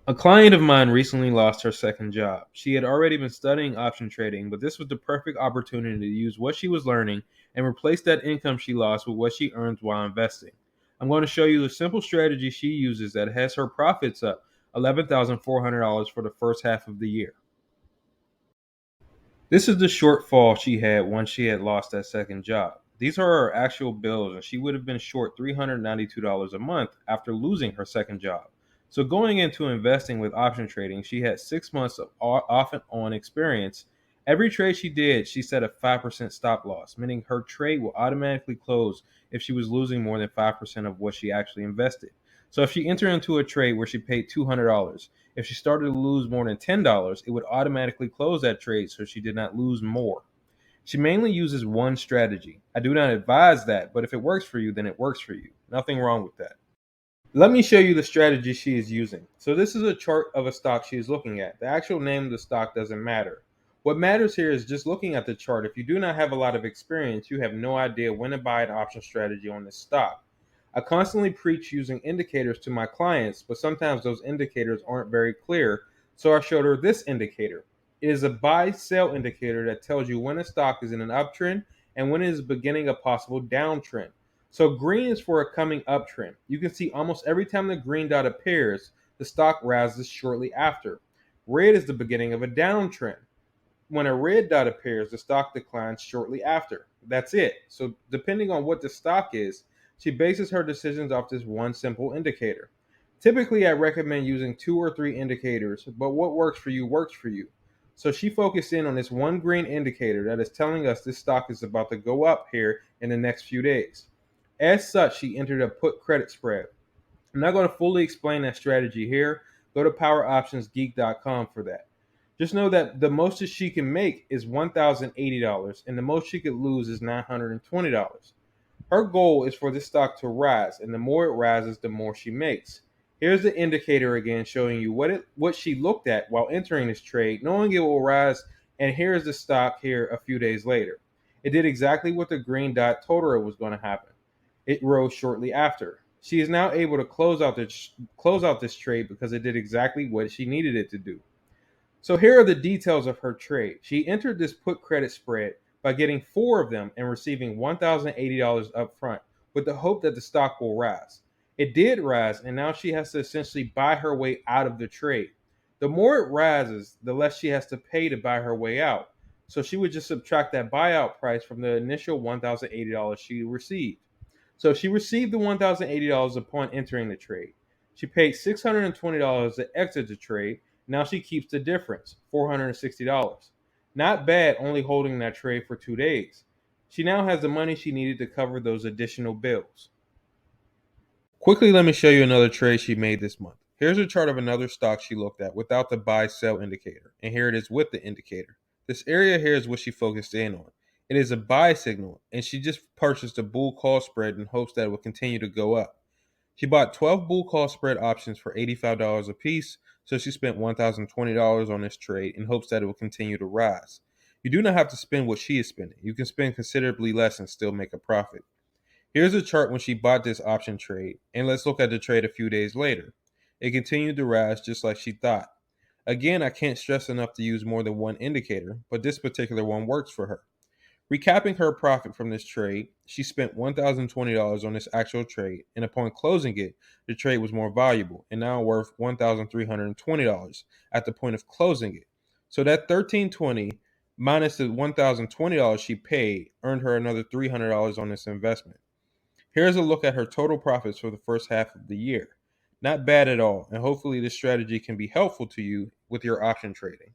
A client of mine recently lost her second job. She had already been studying option trading, but this was the perfect opportunity to use what she was learning and replace that income she lost with what she earns while investing. I'm going to show you the simple strategy she uses that has her profits up $11,400 for the first half of the year. This is the shortfall she had once she had lost that second job. These are her actual bills, and she would have been short $392 a month after losing her second job. So, going into investing with option trading, she had 6 months of off and on experience. Every trade she did, she set a 5% stop loss, meaning her trade will automatically close if she was losing more than 5% of what she actually invested. So, if she entered into a trade where she paid $200, if she started to lose more than $10, it would automatically close that trade so she did not lose more. She mainly uses one strategy. I do not advise that, but if it works for you, then it works for you. Nothing wrong with that. Let me show you the strategy she is using. So this is a chart of a stock she is looking at. The actual name of the stock doesn't matter. What matters here is just looking at the chart. If you do not have a lot of experience, you have no idea when to buy an option strategy on this stock. I constantly preach using indicators to my clients, but sometimes those indicators aren't very clear, so I showed her this indicator. It is a buy sell indicator that tells you when a stock is in an uptrend and when it is beginning a possible downtrend. So green is for a coming uptrend. You can see almost every time the green dot appears, the stock rises shortly after. Red is the beginning of a downtrend. When a red dot appears, the stock declines shortly after. That's it. So depending on what the stock is, she bases her decisions off this one simple indicator. Typically, I recommend using two or three indicators, but what works for you works for you. So she focused in on this one green indicator that is telling us this stock is about to go up here in the next few days. As such, she entered a put credit spread. I'm not going to fully explain that strategy here. Go to poweroptionsgeek.com for that. Just know that the most that she can make is $1,080 and the most she could lose is $920. Her goal is for this stock to rise, and the more it rises, the more she makes. Here's the indicator again showing you what she looked at while entering this trade, knowing it will rise, and here's the stock here a few days later. It did exactly what the green dot told her it was going to happen. It rose shortly after. She is now able to close out this trade because it did exactly what she needed it to do. So here are the details of her trade. She entered this put credit spread by getting four of them and receiving $1,080 up front with the hope that the stock will rise. It did rise, and now she has to essentially buy her way out of the trade. The more it rises, the less she has to pay to buy her way out. So she would just subtract that buyout price from the initial $1,080 she received. So she received the $1,080 upon entering the trade. She paid $620 to exit the trade. Now she keeps the difference, $460. Not bad only holding that trade for 2 days. She now has the money she needed to cover those additional bills. Quickly, let me show you another trade she made this month. Here's a chart of another stock she looked at without the buy sell indicator, and here it is with the indicator. This area here is what she focused in on. It is a buy signal, and she just purchased a bull call spread in hopes that it will continue to go up. She bought 12 bull call spread options for $85 a piece, so she spent $1,020 on this trade in hopes that it will continue to rise. You do not have to spend what she is spending. You can spend considerably less and still make a profit. Here's a chart when she bought this option trade, and let's look at the trade a few days later. It continued to rise just like she thought. Again, I can't stress enough to use more than one indicator, but this particular one works for her. Recapping her profit from this trade, she spent $1,020 on this actual trade, and upon closing it, the trade was more valuable and now worth $1,320 at the point of closing it. So that $1,320 minus the $1,020 she paid earned her another $300 on this investment. Here's a look at her total profits for the first half of the year. Not bad at all, and hopefully this strategy can be helpful to you with your option trading.